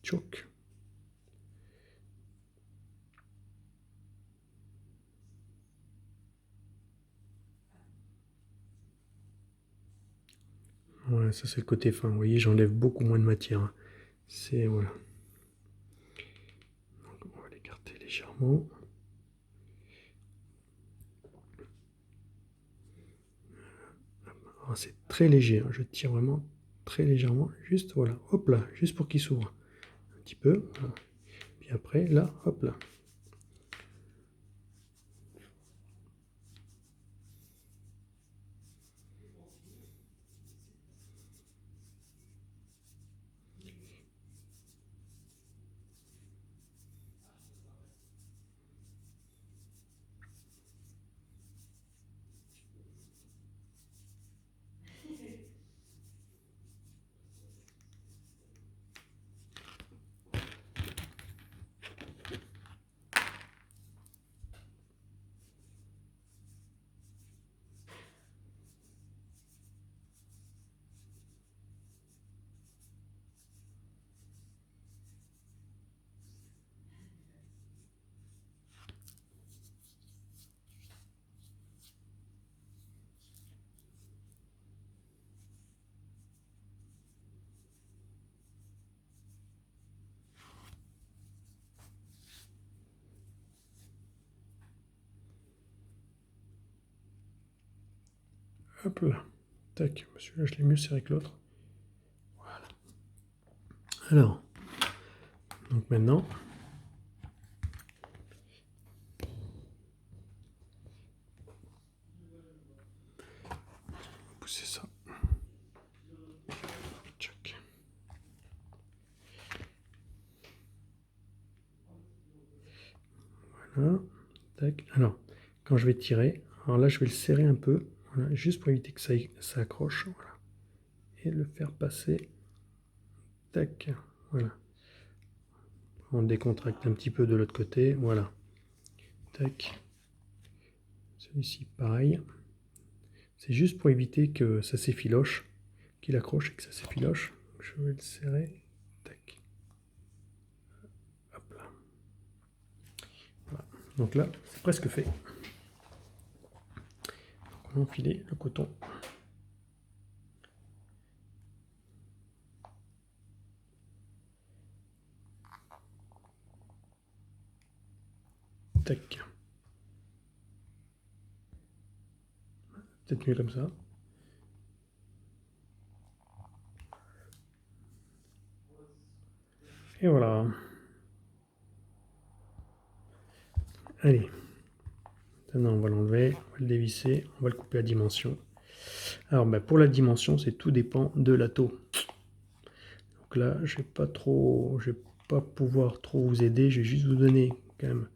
Tchouk. Voilà, ça c'est le côté fin. Vous voyez, j'enlève beaucoup moins de matière, hein. C'est voilà. Donc, on va l'écarter légèrement. C'est très léger, hein. Je tire vraiment très légèrement, juste voilà, hop là, juste pour qu'il s'ouvre un petit peu. Voilà. Puis après, là, hop là. Hop là. Tac, celui-là je l'ai mieux serré que l'autre. Voilà. Alors, donc maintenant, on va pousser ça. Tchac. Voilà. Tac. Alors, quand je vais tirer, alors là je vais le serrer un peu, voilà, juste pour éviter que ça accroche. Voilà. Et le faire passer. Tac. Voilà. On décontracte un petit peu de l'autre côté. Voilà. Tac. Celui-ci, pareil. C'est juste pour éviter que ça s'effiloche, qu'il accroche et que ça s'effiloche. Je vais le serrer. Tac. Hop là. Voilà. Donc là, c'est presque fait. Donc on va enfiler le coton. Tac. Peut-être mieux comme ça. Et voilà. Allez. Maintenant, on va l'enlever, on va le dévisser, on va le couper à dimension. Alors, pour la dimension, c'est tout dépend de la taux. Donc là, je vais pas pouvoir trop vous aider. Je vais juste vous donner quand même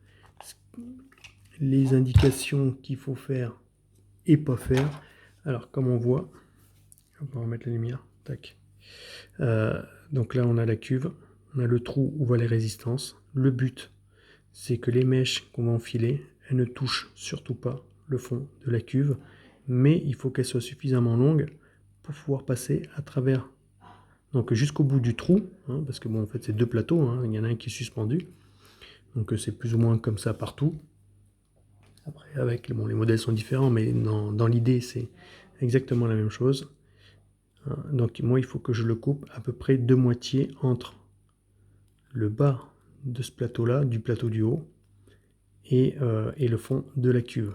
les indications qu'il faut faire et pas faire. Alors, comme on voit, on va remettre la lumière. Tac. Donc là, on a la cuve, on a le trou où vont les résistances. Le but, c'est que les mèches qu'on va enfiler, elles ne touchent surtout pas le fond de la cuve, mais il faut qu'elles soient suffisamment longues pour pouvoir passer à travers, donc jusqu'au bout du trou, hein, parce que bon, en fait, c'est deux plateaux, hein, il y en a un qui est suspendu, donc c'est plus ou moins comme ça partout. Après, avec, bon, les modèles sont différents, mais dans l'idée, c'est exactement la même chose. Donc moi, il faut que je le coupe à peu près de moitié entre le bas de ce plateau-là, du plateau du haut, et le fond de la cuve.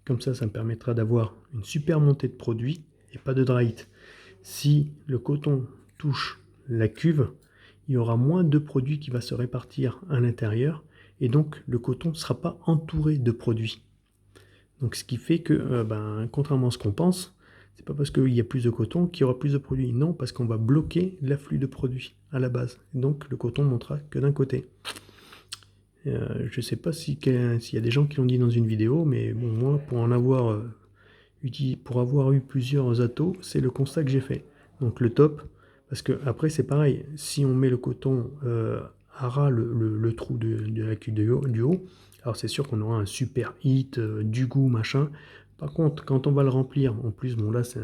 Comme ça me permettra d'avoir une super montée de produit et pas de dry hit. Si le coton touche la cuve, il y aura moins de produit qui va se répartir à l'intérieur et donc le coton ne sera pas entouré de produits. Donc ce qui fait que, contrairement à ce qu'on pense, c'est pas parce qu'il y a plus de coton qu'il y aura plus de produits. Non, parce qu'on va bloquer l'afflux de produits à la base. Donc le coton ne montera que d'un côté. Je ne sais pas s'il y a des gens qui l'ont dit dans une vidéo, mais bon, moi, pour avoir eu plusieurs atos, c'est le constat que j'ai fait. Donc le top, parce que après c'est pareil, si on met le coton à ras le trou de la cuve du haut, alors c'est sûr qu'on aura un super hit, du goût, machin. Par contre, quand on va le remplir, en plus, bon là c'est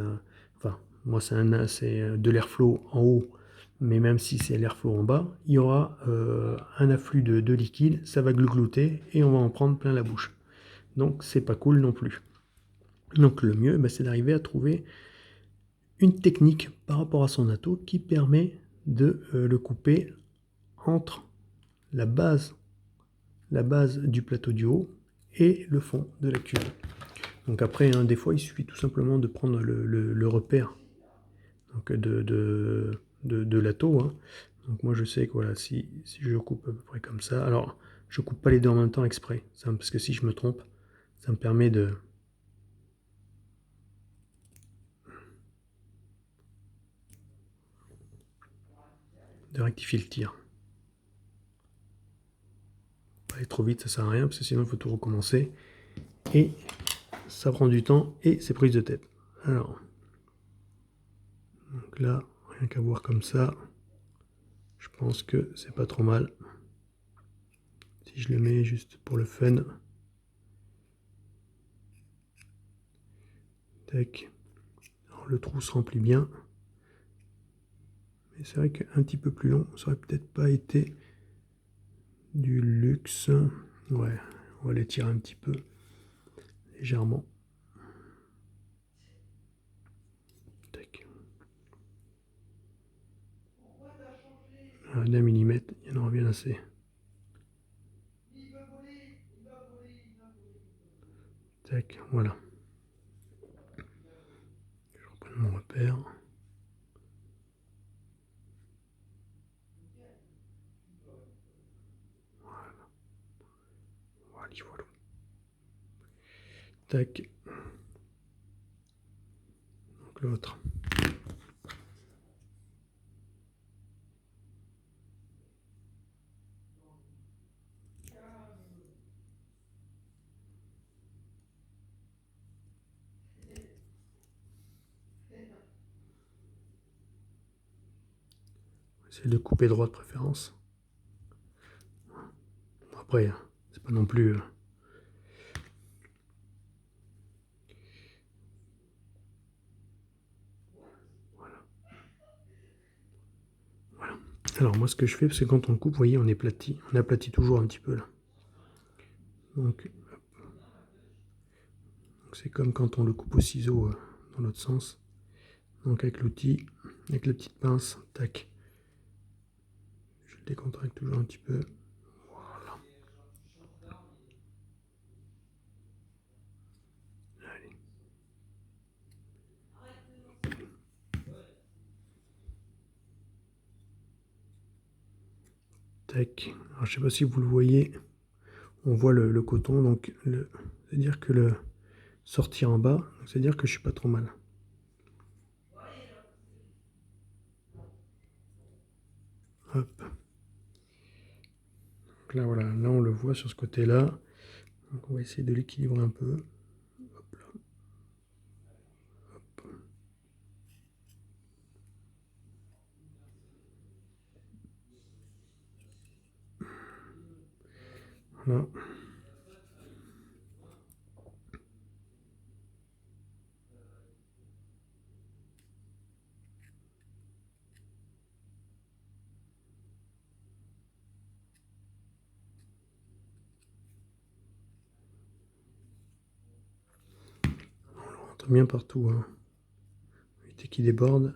moi c'est de l'airflow en haut, mais même si c'est l'airflow en bas, il y aura un afflux de liquide, ça va glouglouter et on va en prendre plein la bouche. Donc c'est pas cool non plus. Donc le mieux, c'est d'arriver à trouver une technique par rapport à son atto qui permet de le couper entre la base du plateau du haut et le fond de la cuve. Donc après, des fois, il suffit tout simplement de prendre le repère donc de l'atto. Donc moi, je sais que voilà, si je coupe à peu près comme ça, alors je coupe pas les deux en même temps exprès, parce que si je me trompe, ça me permet de rectifier le tir. Pas aller trop vite, ça sert à rien, parce que sinon il faut tout recommencer. Et ça prend du temps et c'est prise de tête. Alors, donc là, rien qu'à voir comme ça, je pense que c'est pas trop mal. Si je le mets juste pour le fun. Tac. Alors, le trou se remplit bien. Mais c'est vrai qu'un petit peu plus long, ça aurait peut-être pas été du luxe. Ouais, on va l'étirer un petit peu, légèrement. Tac. D'un millimètre, il y en aura bien assez. Tac, voilà. Je reprends mon repère. Voilà. Voilà. Tac. Donc l'autre. C'est de couper droit de préférence. Après, c'est pas non plus... Voilà. Voilà. Alors moi ce que je fais, parce que quand on coupe, vous voyez, on aplatit toujours un petit peu là. Donc c'est comme quand on le coupe au ciseau dans l'autre sens. Donc avec l'outil, avec la petite pince, tac. Je le décontracte toujours un petit peu. Voilà. Allez. Tac. Alors je sais pas si vous le voyez. On voit le coton, donc c'est-à-dire que le sortir en bas, c'est-à-dire que je suis pas trop mal. Hop. Donc là voilà, là on le voit sur ce côté-là. Donc on va essayer de l'équilibrer un peu. Hop là. Hop. Voilà. On le rentre bien partout. Éviter qu'il déborde.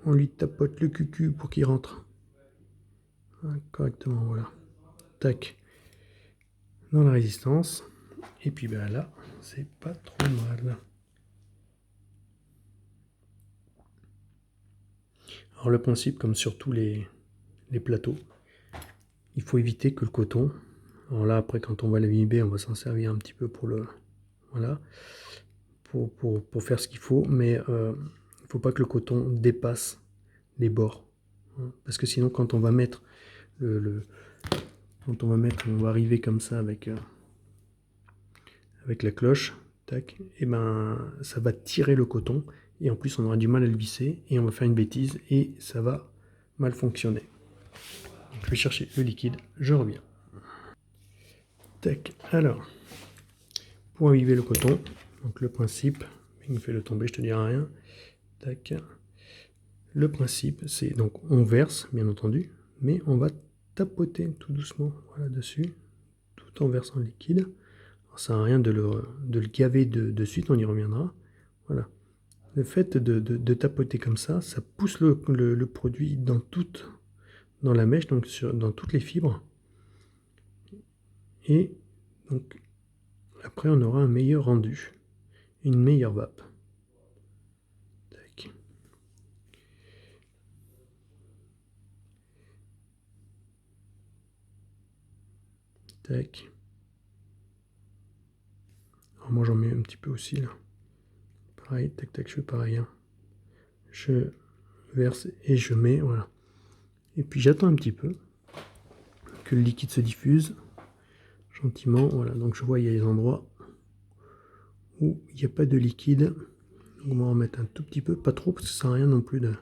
On lui tapote le cucu pour qu'il rentre correctement, voilà. Tac. Dans la résistance. Et puis là, c'est pas trop mal. Alors le principe, comme sur tous les plateaux, il faut éviter que le coton, alors là après quand on va l'imbiber, on va s'en servir un petit peu pour le, voilà, pour faire ce qu'il faut, mais il ne faut pas que le coton dépasse les bords, parce que sinon quand on va mettre on va arriver comme ça avec la cloche, tac, et ça va tirer le coton et en plus on aura du mal à le visser, et on va faire une bêtise, et ça va mal fonctionner. Je vais chercher le liquide, je reviens. Tac, alors, pour imbiber le coton, donc le principe, il me fait le tomber, je te dirai rien. Tac. Le principe, c'est donc on verse, bien entendu, mais on va tapoter tout doucement voilà, dessus, tout en versant le liquide. Alors, ça n'a rien de le gaver de suite, on y reviendra. Voilà. Le fait de tapoter comme ça pousse le produit dans la mèche, donc dans toutes les fibres. Et donc après on aura un meilleur rendu, une meilleure vape. Tac. Tac. Alors moi j'en mets un petit peu aussi là. Pareil, tac tac, je fais pareil. Hein. Je verse et je mets, voilà. Et puis j'attends un petit peu que le liquide se diffuse gentiment. Voilà, donc je vois il y a des endroits où il n'y a pas de liquide. On va en mettre un tout petit peu, pas trop parce que ça sert à rien non plus de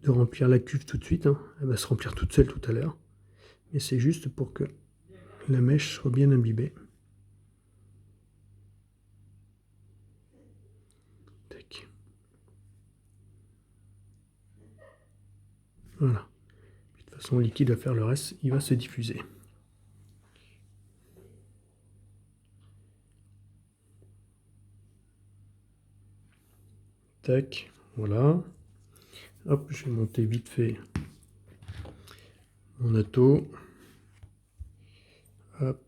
remplir la cuve tout de suite. Hein. Elle va se remplir toute seule tout à l'heure. Mais c'est juste pour que la mèche soit bien imbibée. Tac. Voilà. De toute façon, le liquide va faire le reste, il va se diffuser. Tac, voilà. Hop, je vais monter vite fait mon atto. Hop.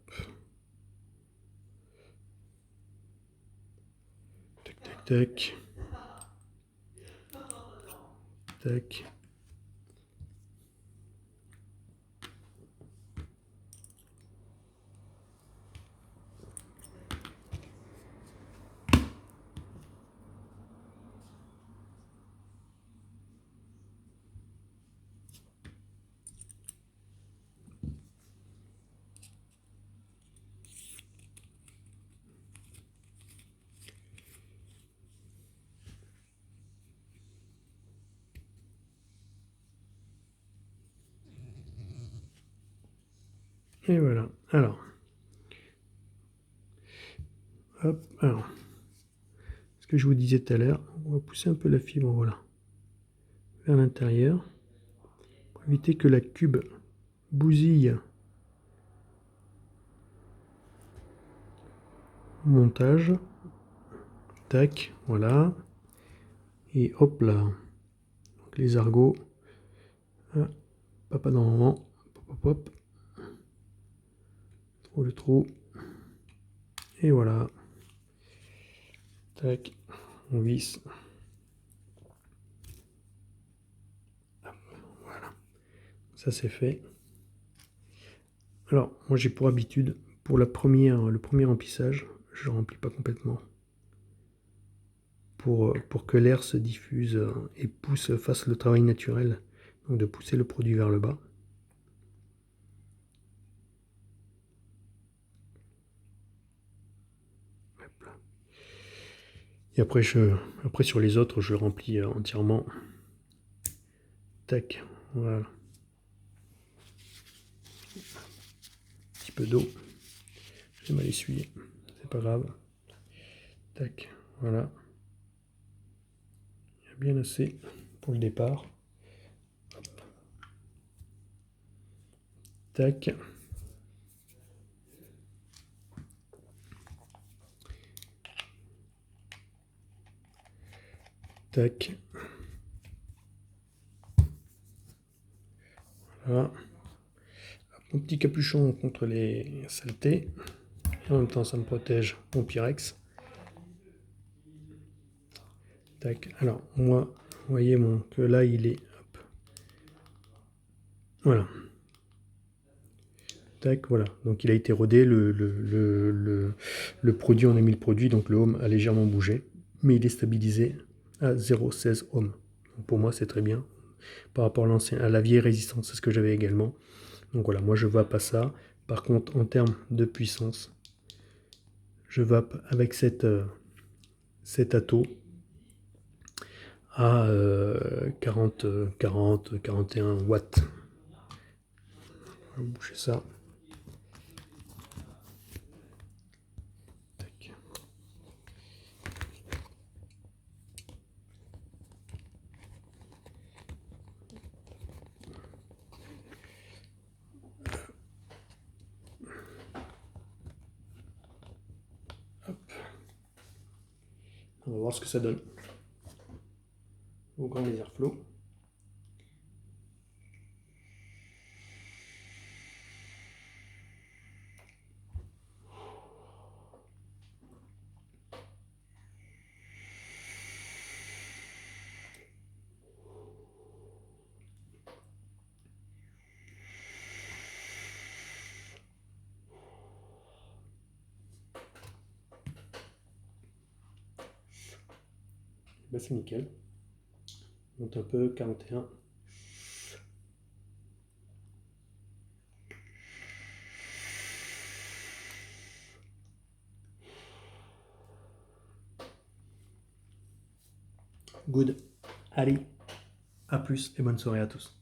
Tac, tac, tac. Tac. Et voilà. Alors. Hop. Alors. Ce que je vous disais tout à l'heure, on va pousser un peu la fibre, voilà, vers l'intérieur, pour éviter que la cube bousille au montage. Tac, voilà. Et hop là. Donc les argots. Ah, papa dans le moment. Hop, hop, hop. Trop le trou. Et voilà. Tac. On visse. Hop, voilà. Ça c'est fait. Alors, moi j'ai pour habitude, pour le premier remplissage, je ne remplis pas complètement. Pour que l'air se diffuse et fasse le travail naturel, donc de pousser le produit vers le bas. Et après, sur les autres, je remplis entièrement. Tac, voilà. Un petit peu d'eau. J'ai mal essuyé, c'est pas grave. Tac, voilà. Il y a bien assez pour le départ. Hop. Tac. Tac. Voilà. Mon petit capuchon contre les saletés. Et en même temps, ça me protège mon Pyrex. Tac. Alors, moi, vous voyez que là, il est... Hop. Voilà. Tac, voilà. Donc, il a été rodé. Le produit, on a mis le produit. Donc, le ohm a légèrement bougé. Mais il est stabilisé à 0,16 ohm. Donc, pour moi, c'est très bien. Par rapport à la vieille résistance, c'est ce que j'avais également. Donc, voilà. Moi, je vape à ça. Par contre, en termes de puissance, je vape avec cette cet atto à 41 watts. On va boucher ça. Tac. Hop. On va voir ce que ça donne. Au grand les airflow. Ben, c'est nickel. On monte un peu, 41. Good. Allez, à plus et bonne soirée à tous.